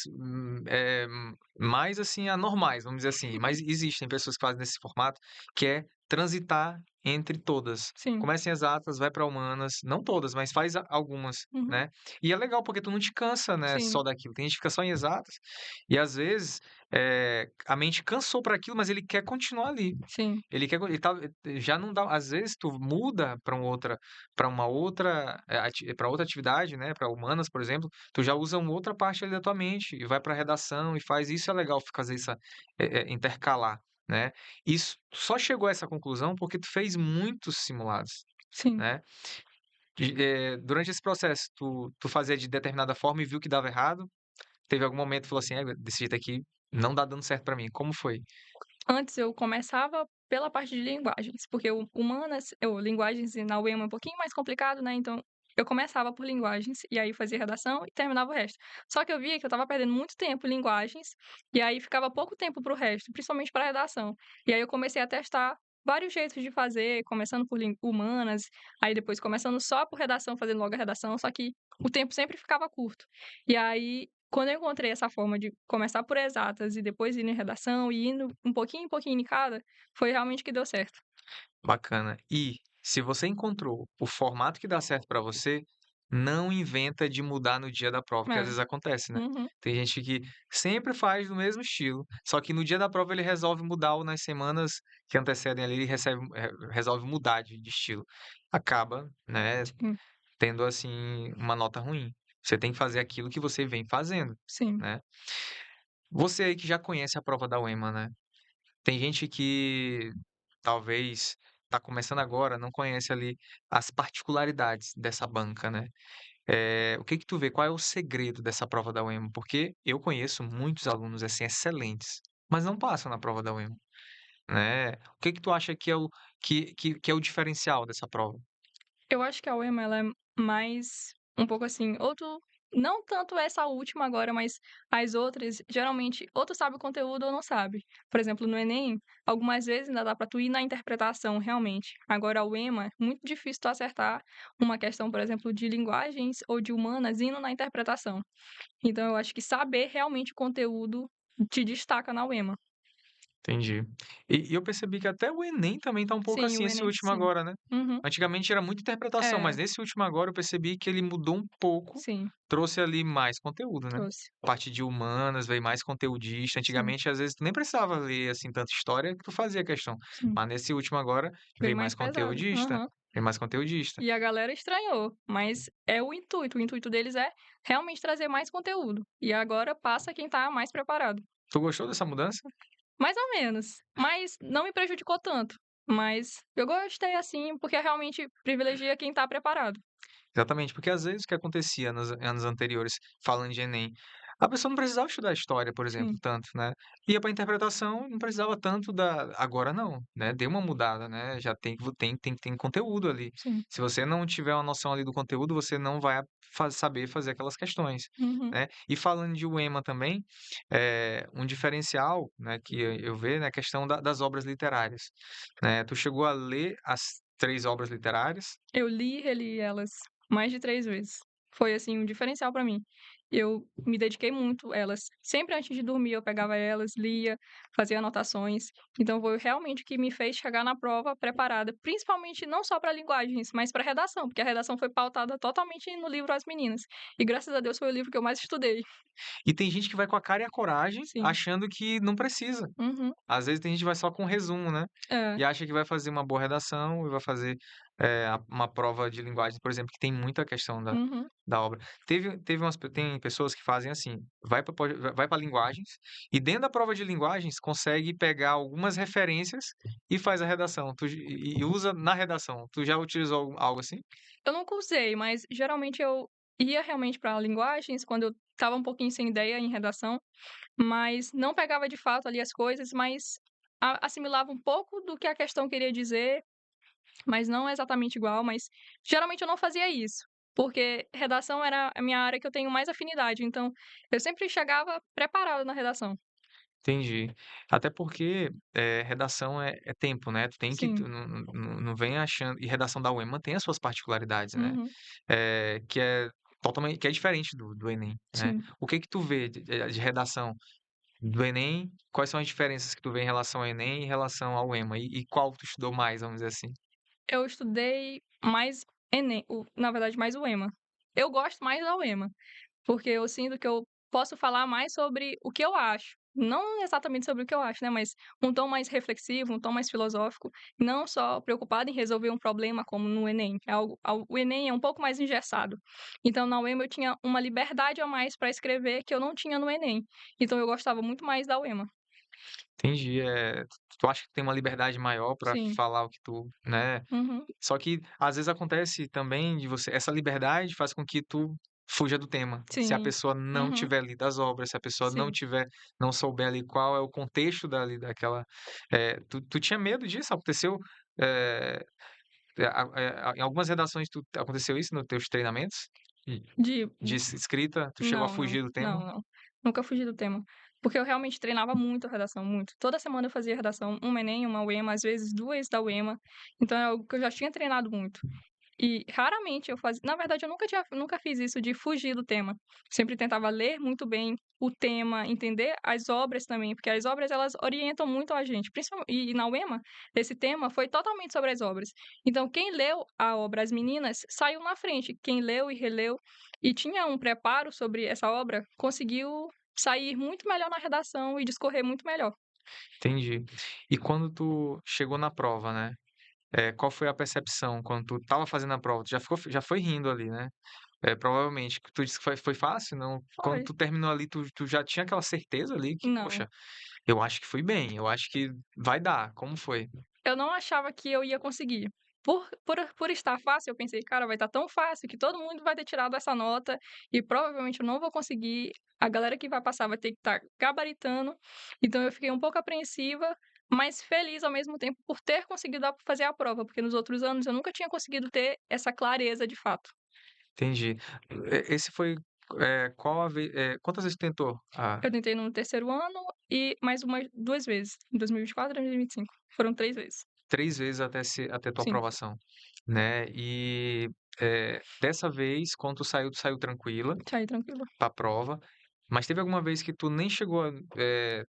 mais, assim, anormais, vamos dizer assim, mas existem pessoas que fazem nesse formato, que é transitar entre todas. sim, Começa em exatas, vai para humanas, não todas, mas faz algumas, uhum, né. E é legal porque tu não te cansa, né, sim, só daquilo. Tem gente que fica só em exatas, e às vezes, a mente cansou para aquilo, mas ele quer continuar ali. sim, Ele quer ele tá já não dá às vezes tu muda para uma outra, pra outra atividade, né, para humanas, por exemplo, tu já usa uma outra parte ali da tua mente e vai para redação e faz isso é legal fazer essa intercalar, né. Isso só chegou a essa conclusão porque tu fez muitos simulados, sim. né. Durante esse processo, tu fazia de determinada forma e viu que dava errado? Teve algum momento que falou assim: "É, desse jeito aqui não dá dando certo para mim", como foi? Antes eu começava pela parte de linguagens, porque o humanas linguagens e na UEMA é um pouquinho mais complicado, né, então eu começava por linguagens, e aí fazia redação e terminava o resto. Só que eu via que eu estava perdendo muito tempo em linguagens, e aí ficava pouco tempo para o resto, principalmente para redação. E aí eu comecei a testar vários jeitos de fazer, começando por humanas, aí depois começando só por redação, fazendo logo a redação, só que o tempo sempre ficava curto. E aí quando eu encontrei essa forma de começar por exatas e depois ir em redação e indo um pouquinho em pouquinho em cada, foi realmente que deu certo. Bacana. E se você encontrou o formato que dá certo para você, não inventa de mudar no dia da prova, que às É. vezes acontece, né. Uhum. Tem gente que sempre faz do mesmo estilo, só que no dia da prova ele resolve mudar ou nas semanas que antecedem ali ele resolve mudar de estilo. Acaba, né, Sim, tendo, assim, uma nota ruim. Você tem que fazer aquilo que você vem fazendo, sim. né. Você aí que já conhece a prova da UEMA, né, tem gente que talvez está começando agora, não conhece ali as particularidades dessa banca, né. O que que tu vê, qual é o segredo dessa prova da UEMA? Porque eu conheço muitos alunos, assim, excelentes, mas não passam na prova da UEMA, né. O que que tu acha que é o que é o diferencial dessa prova? Eu acho que a UEMA ela é mais um pouco assim, ou tu não tanto essa última agora, mas as outras, geralmente, ou tu sabe o conteúdo ou não sabe. Por exemplo, no Enem, algumas vezes ainda dá pra tu ir na interpretação, realmente. Agora a UEMA, é muito difícil tu acertar uma questão, por exemplo, de linguagens ou de humanas indo na interpretação. Então eu acho que saber realmente o conteúdo te destaca na UEMA. entendi. E eu percebi que até o Enem também tá um pouco Sim, assim, o esse Enem, último sim. agora, né. Uhum. Antigamente era muita interpretação, mas É, nesse último agora eu percebi que ele mudou um pouco, sim, trouxe ali mais conteúdo, né. trouxe. Parte de humanas, veio mais conteudista. Sim, Antigamente, às vezes, tu nem precisava ler, assim, tanta história que tu fazia questão, sim. mas nesse último agora Veio veio mais mais pesado. conteudista, Aham. veio mais conteudista. E a galera estranhou, mas é o intuito deles é realmente trazer mais conteúdo, e agora passa quem tá mais preparado. Tu gostou dessa mudança? Mais ou menos, mas não me prejudicou tanto, mas eu gostei, assim, porque realmente privilegia quem tá preparado. Exatamente, porque às vezes o que acontecia nos anos anteriores, falando de Enem, a pessoa não precisava estudar história, por exemplo, Sim, tanto, né. Ia para interpretação, não precisava tanto da agora não, né, deu uma mudada, né, já tem conteúdo ali. sim. Se você não tiver uma noção ali do conteúdo, você não vai saber fazer aquelas questões, Uhum. né. E falando de UEMA também, um diferencial, né, que eu vejo, né, a questão das obras literárias, né. Tu chegou a ler as 3 obras literárias? Eu li e reli elas mais de 3 vezes. Foi, assim, um diferencial pra mim. Eu me dediquei muito elas. Sempre antes de dormir eu pegava elas, lia, fazia anotações. Então foi realmente o que me fez chegar na prova preparada, principalmente não só para linguagens, mas para redação, porque a redação foi pautada totalmente no livro As Meninas. E graças a Deus foi o livro que eu mais estudei. E tem gente que vai com a cara e a coragem, Sim. achando que não precisa. Uhum. Às vezes tem gente que vai só com resumo, né, É. e acha que vai fazer uma boa redação e vai fazer, uma prova de linguagem, por exemplo, que tem muita questão Uhum. da obra. Tem pessoas que fazem assim, vai para linguagens, e dentro da prova de linguagens consegue pegar algumas referências e faz a redação. E usa na redação. Tu já utilizou algo assim? Eu nunca usei, mas geralmente eu ia realmente para linguagens quando eu estava um pouquinho sem ideia em redação. Mas não pegava de fato ali as coisas, mas assimilava um pouco do que a questão queria dizer, mas não exatamente igual, mas geralmente eu não fazia isso, porque redação era a minha área que eu tenho mais afinidade, então eu sempre chegava preparada na redação. Entendi. Até porque, redação é tempo, né, tu Sim. não vem achando e redação da UEMA tem as suas particularidades, né, Uhum. que é que é diferente do Enem, né. Sim. O que que tu vê de redação do Enem? Quais são as diferenças que tu vê em relação ao Enem e em relação ao UEMA? E qual tu estudou mais, vamos dizer assim? Eu estudei mais Enem, na verdade mais o EMA. Eu gosto mais da UEMA. Porque eu sinto que eu posso falar mais sobre o que eu acho. Não exatamente sobre o que eu acho, né, mas um tom mais reflexivo, um tom mais filosófico, não só preocupado em resolver um problema como no Enem, é o Enem é um pouco mais engessado. Então na UEMA eu tinha uma liberdade a mais para escrever que eu não tinha no Enem, então eu gostava muito mais da UEMA. Entendi, tu acha que tem uma liberdade maior para Sim. falar o que tu, né. Uhum. Só que às vezes acontece também de você essa liberdade faz com que tu fuja do tema. Se a Sim. pessoa não Uhum. tiver lido as obras, se a pessoa Sim. não souber ali qual é o contexto dali daquela, tu tinha medo disso? Aconteceu, eh, em algumas redações aconteceu isso nos teus treinamentos? De De de escrita, tu chegou a Não, não. fugir do tema? Não, não. Nunca fugi do tema. Porque eu realmente treinava muito a redação, muito. Toda semana eu fazia redação, uma Enem, uma UEMA, às vezes 2 da UEMA. Então é algo que eu já tinha treinado muito. E raramente eu fazia, na verdade eu nunca fiz isso de fugir do tema. Sempre tentava ler muito bem o tema, entender as obras também, porque as obras elas orientam muito a gente, principalmente e na UEMA, esse tema foi totalmente sobre as obras. Então quem leu a obra As Meninas saiu na frente, quem leu e releu e tinha um preparo sobre essa obra, conseguiu sair muito melhor na redação e discorrer muito melhor. Entendi. E quando tu chegou na prova, né, qual foi a percepção quando tu estava fazendo a prova? Tu já foi rindo ali, né? Provavelmente, tu disse que foi fácil, não? Quando Foi. tu terminou ali, tu já tinha aquela certeza ali que: Não. "Poxa, eu acho que fui bem, eu acho que vai dar", como foi? Eu não achava que eu ia conseguir. Por estar fácil, eu pensei: "Cara, vai estar tão fácil que todo mundo vai ter tirado essa nota e provavelmente eu não vou conseguir, a galera que vai passar vai ter que estar gabaritando". Então eu fiquei um pouco apreensiva, mas feliz ao mesmo tempo por ter conseguido fazer a prova, porque nos outros anos eu nunca tinha conseguido ter essa clareza de fato. Entendi. Esse foi, quantas vezes tu tentou? Ah, Eu tentei no terceiro ano e mais umas 2 vezes, em 2024 e 2025. Foram 3 vezes. 3 vezes até tua Sim, aprovação, né? E, dessa vez, quando tu saiu tranquila saí tranquila. pra prova. Mas teve alguma vez que tu nem chegou a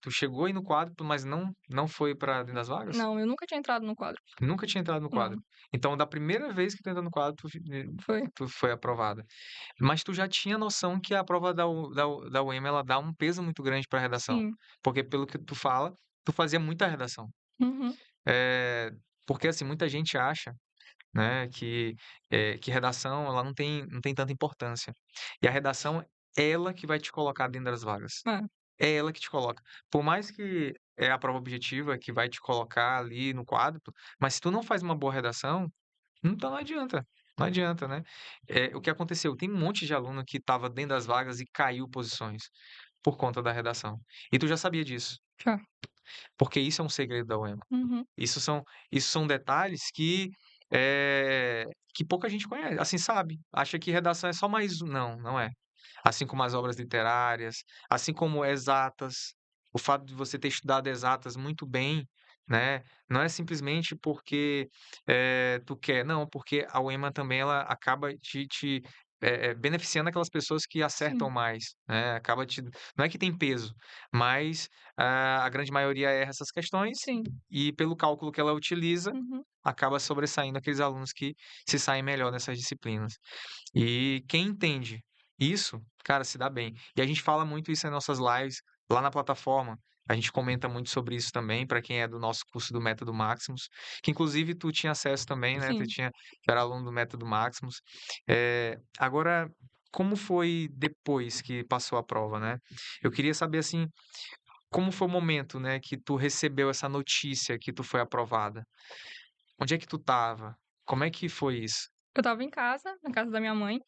tu chegou aí no quadro, mas não foi pra dentro das vagas? Não, eu nunca tinha entrado no quadro. Nunca tinha entrado no quadro. Não, Então da primeira vez que tu entrou no quadro, foi. tu foi aprovada. Mas tu já tinha noção que a prova da UEMA, ela dá um peso muito grande pra redação? Sim. Porque pelo que tu fala, tu fazia muita redação. Uhum. Eh, porque, assim, muita gente acha, né, que redação ela não tem tanta importância. E a redação, ela que vai te colocar dentro das vagas. É, É ela que te coloca. Por mais que é a prova objetiva que vai te colocar ali no quadro, mas se tu não faz uma boa redação, então não adianta, não adianta, né. O que aconteceu, tem um monte de aluno que estava dentro das vagas e caiu posições, por conta da redação. E tu já sabia disso, já. porque isso é um segredo da UEMA. Uhum. Isso são detalhes que pouca gente conhece, assim, sabe. Acha que redação é só mais não, não é. Assim como as obras literárias, assim como exatas, o fato de você ter estudado exatas muito bem, né, não é simplesmente porque, tu quer, não, porque a UEMA também ela acaba beneficiando aquelas pessoas que acertam Sim, mais, né, acaba te não é que tem peso, mas, a grande maioria erra essas questões sim. e pelo cálculo que ela utiliza, Uhum. acaba sobressaindo aqueles alunos que se saem melhor nessas disciplinas. E quem entende isso, cara, se dá bem. E a gente fala muito isso em nossas lives, lá na plataforma. A gente comenta muito sobre isso também, para quem é do nosso curso do Método Maximus, que inclusive tu tinha acesso também, né? Sim. Tu era aluno do Método Maximus. Agora, como foi depois que passou a prova, né? Eu queria saber assim, como foi o momento, né, que tu recebeu essa notícia que tu foi aprovada? Onde é que tu estava? Como é que foi isso? Eu estava em casa, na casa da minha mãe,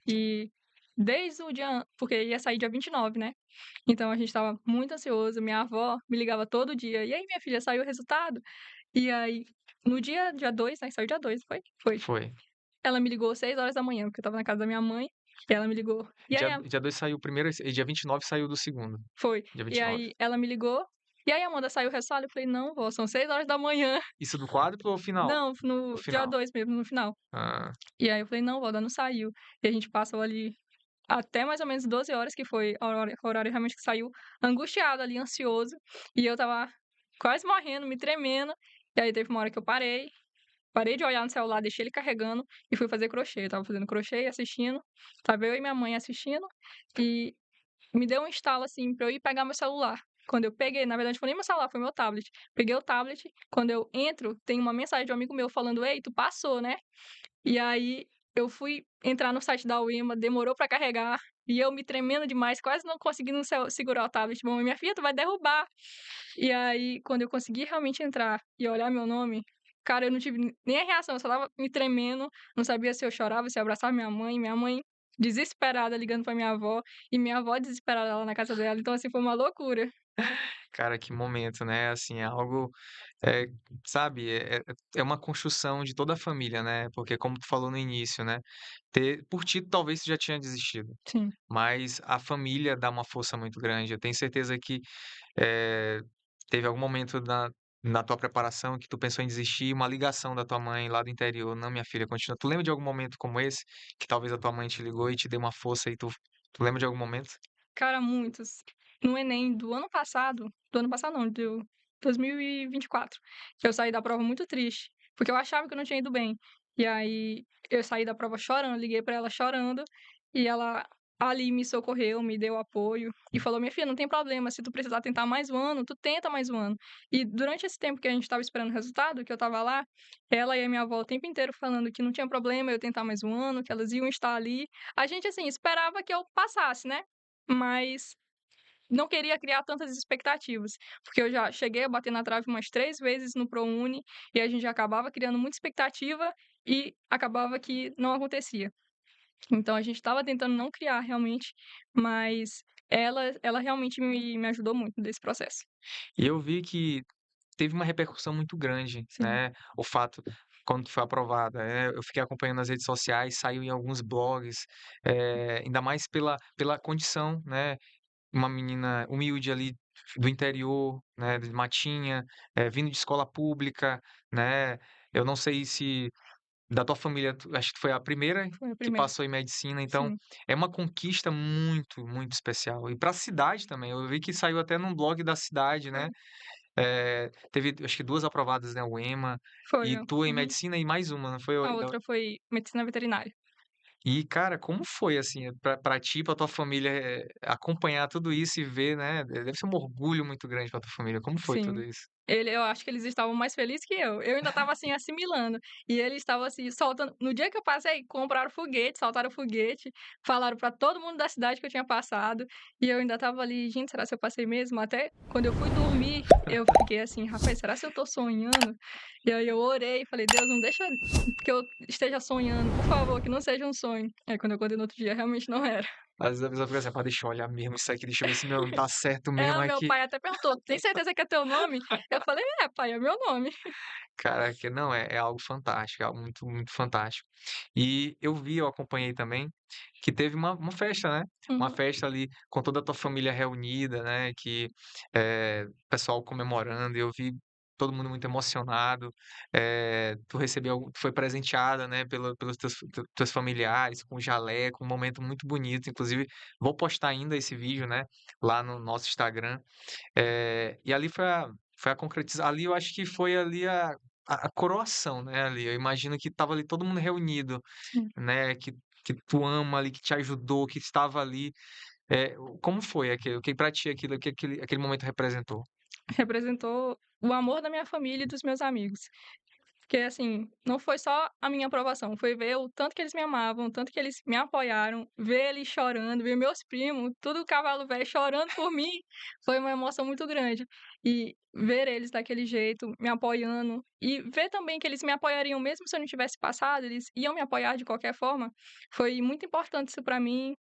e desde o dia porque ia sair dia 29, né, então a gente estava muito ansioso, minha avó me ligava todo dia: "E aí minha filha, saiu o resultado?". E aí, no dia 2, né, saiu dia 2, foi? Foi. Foi. Ela me ligou 6 horas da manhã, porque eu estava na casa da minha mãe, e ela me ligou: "E aí Dia 2 saiu o primeiro e dia 29 saiu do segundo. foi. Dia E 29. aí ela me ligou: "E aí Amanda, saiu o resultado?". Eu falei: "Não vó, são 6 horas da manhã". Isso do quádruplo ou final? Não, O no dia final. 2 mesmo, no final. Ah, E aí eu falei: "Não vó, ainda não saiu". E a gente passou ali até mais ou menos 12 horas, que foi a horário realmente que saiu, angustiado ali, ansioso, e eu estava quase morrendo, me tremendo, e aí teve uma hora que eu parei de olhar no celular, deixei ele carregando e fui fazer crochê. Eu estava fazendo crochê e assistindo, estava eu e minha mãe assistindo, e me deu um estalo, assim, pra eu ir pegar meu celular. Quando eu peguei, na verdade, foi nem meu celular, foi meu tablet. Peguei o tablet, quando eu entro, tem uma mensagem de um amigo meu falando: "Ei, tu passou, né?". E aí eu fui entrar no site da UEMA, demorou pra carregar, e eu me tremendo demais, quase não conseguindo segurar o tablet. "Mamãe, minha filha, tu vai derrubar". E aí, quando eu consegui realmente entrar e olhar meu nome, cara, eu não tive nem a reação, eu só estava me tremendo, não sabia se eu chorava, se eu abraçava minha mãe desesperada ligando pra minha avó, e minha avó desesperada lá na casa dela, então assim, foi uma loucura. cara, que momento, né, assim, é algo, eh, sabe, é uma construção de toda a família, né, porque como tu falou no início, né, por ti talvez tu já tinha desistido, Sim. mas a família dá uma força muito grande. Eu tenho certeza que Eh, teve algum momento na tua preparação que tu pensou em desistir, uma ligação da tua mãe lá do interior: "Não, minha filha, continua". Tu lembra de algum momento como esse, que talvez a tua mãe te ligou e te deu uma força e tu lembra de algum momento? Cara, muitos. No Enem do ano passado não, do 2024, eu saí da prova muito triste, porque eu achava que eu não tinha ido bem. E aí eu saí da prova chorando, liguei pra ela chorando, e ela ali me socorreu, me deu apoio e falou: "Minha filha, não tem problema, se tu precisar tentar mais um ano, tu tenta mais um ano". E durante esse tempo que a gente estava esperando o resultado, que eu estava lá, ela e a minha avó o tempo inteiro falando que não tinha problema eu tentar mais um ano, que elas iam estar ali. A gente, assim, esperava que eu passasse, né, mas não queria criar tantas expectativas, porque eu já cheguei a bater na trave umas 3 vezes no ProUni, e a gente já acabava criando muita expectativa e acabava que não acontecia. Então a gente estava tentando não criar realmente, mas ela realmente me ajudou muito nesse processo. E eu vi que teve uma repercussão muito grande, Sim. né, o fato quando tu foi aprovada, eu fiquei acompanhando nas redes sociais, saiu em alguns blogs, ainda mais pela condição, né, uma menina humilde ali do interior, né, de Matinha, vindo de escola pública, né. Eu não sei se Da tua família, tu acho que tu foi a primeira Foi a que primeira. passou em medicina, então Sim, é uma conquista muito, muito especial. E para a cidade também, eu vi que saiu até num blog da cidade, né, foi. teve acho que 2 aprovadas, né, o EMA, Foi, e ó. tu em Uhum. medicina e mais uma, não foi A o da outra foi medicina veterinária. e cara, como foi, assim, pra ti, pra tua família, acompanhar tudo isso e ver, né, deve ser um orgulho muito grande pra tua família, como foi tudo Sim. isso? Eu acho que eles estavam mais felizes que eu. Eu ainda estava, assim, assimilando, e eles estavam, assim, soltando no dia que eu passei, compraram foguete, soltaram foguete, falaram pra todo mundo da cidade que eu tinha passado, e eu ainda estava ali: "Gente, será que eu passei mesmo?". Até quando eu fui dormir, eu fiquei assim: "Rapaz, será se eu tô sonhando?". E aí eu orei e falei: "Deus, não deixa que eu esteja sonhando, por favor, que não seja um sonho". Aí quando eu acordei no outro dia, realmente não era. Às vezes a pessoa fica assim: "Pá, deixa eu olhar mesmo isso aqui, deixa eu ver se meu nome tá certo mesmo É, meu aqui". pai até perguntou: "Tem certeza que é teu nome?". Eu falei: "É, pai, é meu nome". Caraca, não, é algo fantástico, é algo muito, muito fantástico. E eu acompanhei também, que teve uma festa, né, uma Uhum. festa ali com toda a tua família reunida, né, que, pessoal comemorando, e eu vi todo mundo muito emocionado, tu foi presenteada, né, pelos teus familiares com jaleco, um momento muito bonito, inclusive vou postar ainda esse vídeo, né, lá no nosso Instagram. E ali foi a concretiza ali eu acho que foi ali a coroação, né, ali, eu imagino que estava ali todo mundo reunido, Sim. né, que tu ama ali, que te ajudou, que estava ali, como foi aquele o que pra ti aquilo, o que aquele momento representou? Representou o amor da minha família e dos meus amigos. Porque, assim, não foi só a minha aprovação, foi ver o tanto que eles me amavam, o tanto que eles me apoiaram, ver eles chorando, ver meus primos, tudo cavalo velho, chorando por mim, foi uma emoção muito grande. E ver eles daquele jeito, me apoiando, e ver também que eles me apoiariam mesmo se eu não tivesse passado, eles iam me apoiar de qualquer forma, foi muito importante isso pra mim.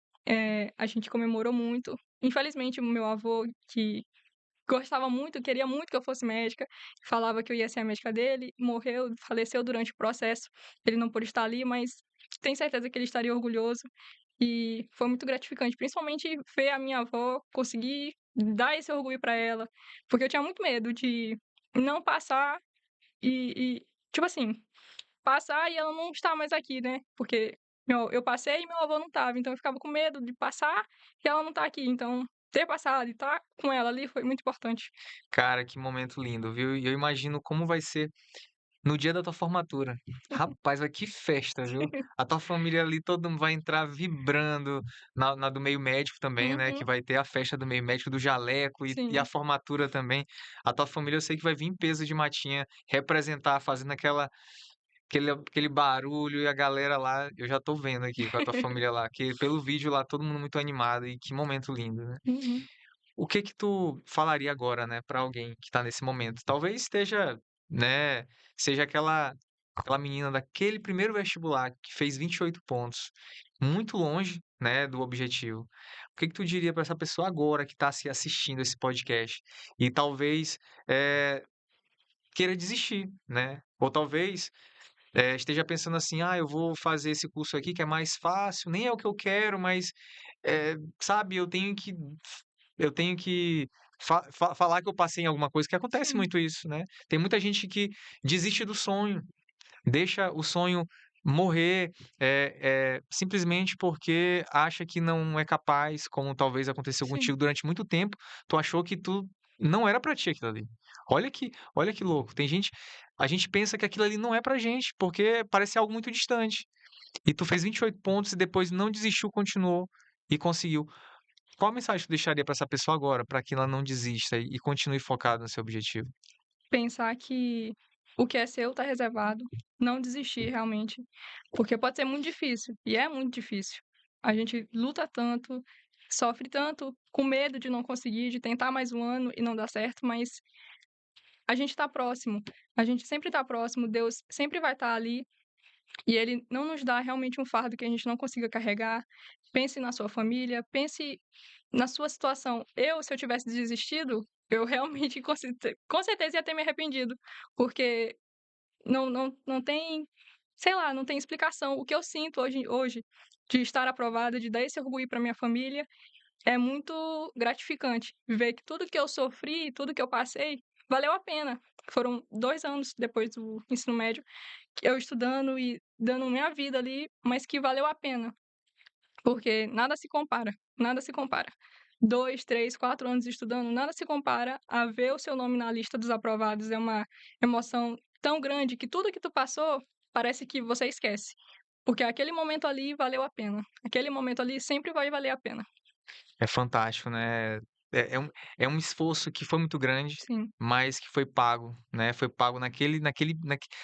A gente comemorou muito. Infelizmente, o meu avô, que gostava muito, queria muito que eu fosse médica, falava que eu ia ser a médica dele, morreu, faleceu durante o processo, ele não pôde estar ali, mas tenho certeza que ele estaria orgulhoso, e foi muito gratificante, principalmente ver a minha avó conseguir dar esse orgulho para ela, porque eu tinha muito medo de não passar e tipo assim, passar e ela não estar mais aqui, né, porque eu passei e meu avô não estava, então eu ficava com medo de passar e ela não estar aqui, então ter passado e estar com ela ali foi muito importante. Cara, que momento lindo, viu. E eu imagino como vai ser no dia da tua formatura. Rapaz, vai que festa, viu. A tua família ali, todo mundo vai entrar vibrando, na do meio médico também, né, que Uhum, vai ter a festa do meio médico, do jaleco e a sim. formatura também. A tua família eu sei que vai vir em peso de matinha, representar, fazendo aquele barulho e a galera lá, eu já tô vendo aqui com a tua família lá, que pelo vídeo lá todo mundo muito animado e que momento lindo, né. Uhum, O que que tu falaria agora, né, pra alguém que tá nesse momento? Talvez esteja, né, seja aquela menina daquele primeiro vestibular que fez 28 pontos, muito longe, né, do objetivo. O que que tu diria pra essa pessoa agora que tá se assistindo esse podcast e talvez, queira desistir, né, ou talvez, esteja pensando assim: "Ah, eu vou fazer esse curso aqui que é mais fácil, nem é o que eu quero, mas, sabe, eu tenho que falar que eu passei em alguma coisa", que acontece sim, muito isso, né. Tem muita gente que desiste do sonho, deixa o sonho morrer, simplesmente porque acha que não é capaz, como talvez aconteceu sim, contigo durante muito tempo, tu achou que tu não era pra ti aquilo ali. Olha que louco, tem gente a gente pensa que aquilo ali não é pra gente, porque parece algo muito distante. E tu fez 28 pontos e depois não desistiu, continuou e conseguiu. Qual mensagem tu deixaria pra essa pessoa agora, pra que ela não desista e continue focada no seu objetivo? pensar que o que é seu tá reservado, não desistir realmente, porque pode ser muito difícil, e é muito difícil. A gente luta tanto, sofre tanto, com medo de não conseguir, de tentar mais um ano e não dar certo, mas a gente tá próximo, a gente sempre tá próximo, Deus sempre vai estar ali. E ele não nos dá realmente um fardo que a gente não consiga carregar. Pense na sua família, pense na sua situação. Se eu tivesse desistido, eu realmente com certeza ia ter me arrependido, porque não tem, sei lá, não tem explicação. O que eu sinto hoje de estar aprovada, de dar esse orgulho para minha família, é muito gratificante ver que tudo que eu sofri, tudo que eu passei, valeu a pena. Foram 2 anos depois do ensino médio eu estudando e dando minha vida ali, mas que valeu a pena, porque nada se compara, nada se compara. 2, 3, 4 anos estudando, nada se compara a ver o seu nome na lista dos aprovados, é uma emoção tão grande que tudo que tu passou, parece que você esquece, porque aquele momento ali valeu a pena, aquele momento ali sempre vai valer a pena. É fantástico, né. É um esforço que foi muito grande, Sim. mas que foi pago, né, foi pago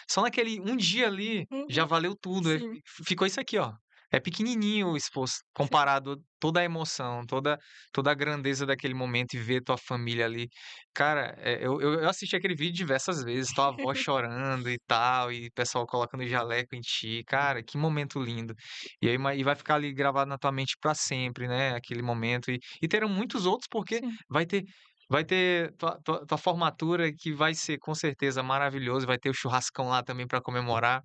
só naquele um dia ali, já Uhum. valeu tudo, Sim, ficou isso aqui, ó, é pequenininho o esforço sim. comparado a toda a emoção, toda a grandeza daquele momento e ver tua família ali. Cara, eu assisti aquele vídeo diversas vezes, tua avó chorando e tal, e o pessoal colocando jaleco em ti, cara, que momento lindo. E vai ficar ali gravado na tua mente pra sempre, né, aquele momento e terão muitos outros, porque Sim. vai ter vai ter tua formatura que vai ser com certeza maravilhoso, vai ter o churrascão lá também para comemorar.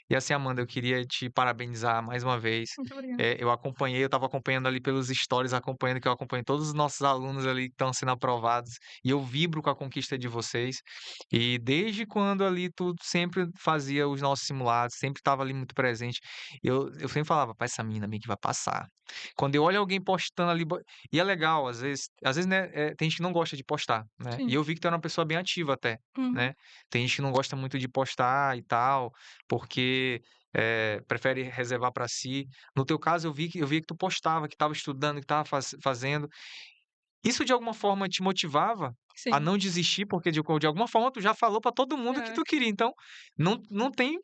E assim, Amanda, eu queria te parabenizar mais uma vez. Muito obrigada. Eu estava acompanhando ali pelos stories, acompanhando que eu acompanho todos os nossos alunos ali que estão sendo aprovados, e eu vibro com a conquista de vocês. E desde quando ali tu sempre fazia os nossos simulados, sempre estava ali muito presente, eu sempre falava: "Pai, essa menina meio que vai passar". Quando eu olho alguém postando ali, e é legal, às vezes, né, tem gente que não gosta de postar, né, e Sim. eu vi que tu era uma pessoa bem ativa até, Uhum. né. Tem gente que não gosta muito de postar e tal, porque, prefere reservar para si. No teu caso, eu vi que tu postava, que estava estudando, que estava fazendo. Isso de alguma forma te motivava a Sim. não desistir, porque de alguma forma tu já falou para todo mundo que É. tu queria, então não tem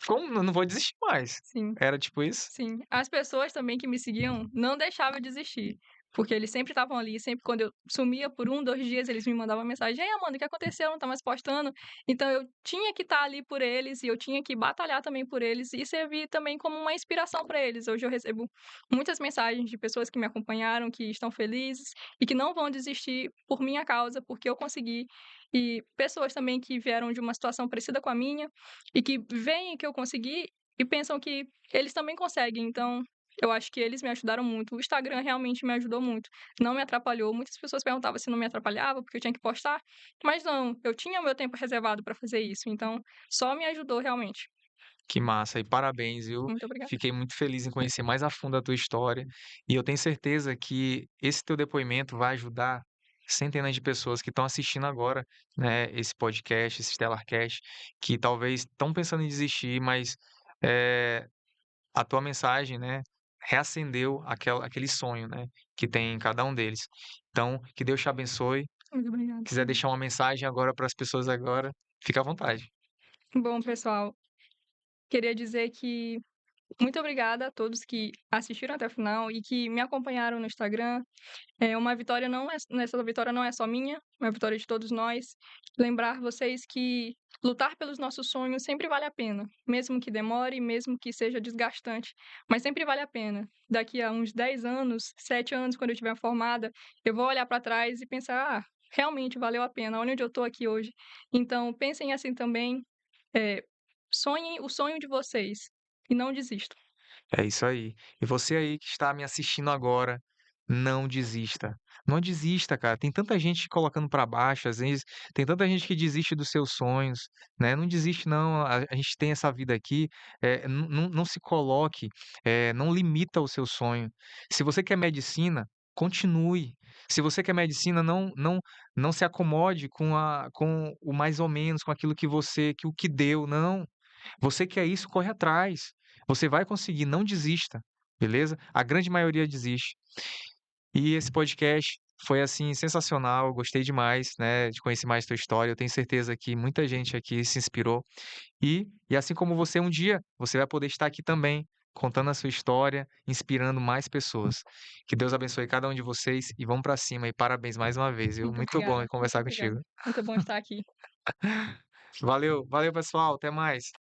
como, eu não vou desistir mais. Sim. Era tipo isso? Sim, as pessoas também que me seguiam não deixavam eu desistir, porque eles sempre estavam ali, sempre quando eu sumia por 2 dias, eles me mandavam mensagem: "Ei, Amanda, o que aconteceu? Não tá mais postando?". Então eu tinha que estar ali por eles e eu tinha que batalhar também por eles e servir também como uma inspiração para eles. Hoje eu recebo muitas mensagens de pessoas que me acompanharam, que estão felizes e que não vão desistir por minha causa, porque eu consegui. E pessoas também que vieram de uma situação parecida com a minha e que veem que eu consegui e pensam que eles também conseguem, então eu acho que eles me ajudaram muito. O Instagram realmente me ajudou muito, não me atrapalhou. Muitas pessoas perguntavam se não me atrapalhava, porque eu tinha que postar, mas não, eu tinha o meu tempo reservado para fazer isso, então só me ajudou realmente. Que massa e parabéns, viu. Muito obrigada. Fiquei muito feliz em conhecer mais a fundo a tua história, e eu tenho certeza que esse teu depoimento vai ajudar centenas de pessoas que estão assistindo agora, né, esse podcast, esse Stellarcast, que talvez estão pensando em desistir, mas, eh, a tua mensagem, né, reacendeu aquele sonho, né, que tem em cada um deles. Então, que Deus te abençoe. Muito obrigada Quiser também. deixar uma mensagem agora para as pessoas agora, fica à vontade. Bom, pessoal, queria dizer que muito obrigada a todos que assistiram até o final e que me acompanharam no Instagram. Uma vitória não é nessa vitória não é só minha, é uma vitória de todos nós. Lembrar vocês que lutar pelos nossos sonhos sempre vale a pena, mesmo que demore, mesmo que seja desgastante, mas sempre vale a pena. Daqui a uns 10 anos, 7 anos, quando eu estiver formada, eu vou olhar para trás e pensar: "Ah, realmente valeu a pena, olha onde eu estou aqui hoje". Então pensem assim também, eh, sonhem o sonho de vocês e não desistam. É isso aí. E você aí que está me assistindo agora, não desista. Não desista, cara. Tem tanta gente colocando para baixo, às vezes, tem tanta gente que desiste dos seus sonhos, né? Não desiste, não. A gente tem essa vida aqui. Não se coloque, não limita o seu sonho. Se você quer medicina, continue. Se você quer medicina, não se acomode com o mais ou menos, com aquilo que o que deu, não. Você quer isso, corre atrás. Você vai conseguir, não desista, beleza? A grande maioria desiste. E esse podcast foi, assim, sensacional, gostei demais, né, de conhecer mais tua história. Eu tenho certeza que muita gente aqui se inspirou. E assim como você, um dia você vai poder estar aqui também, contando a sua história, inspirando mais pessoas. Que Deus abençoe cada um de vocês e vamos pra cima e parabéns mais uma vez, viu? Muito Muito bom obrigada, muito conversar obrigada. contigo. Muito bom estar aqui. Valeu, valeu pessoal, até mais.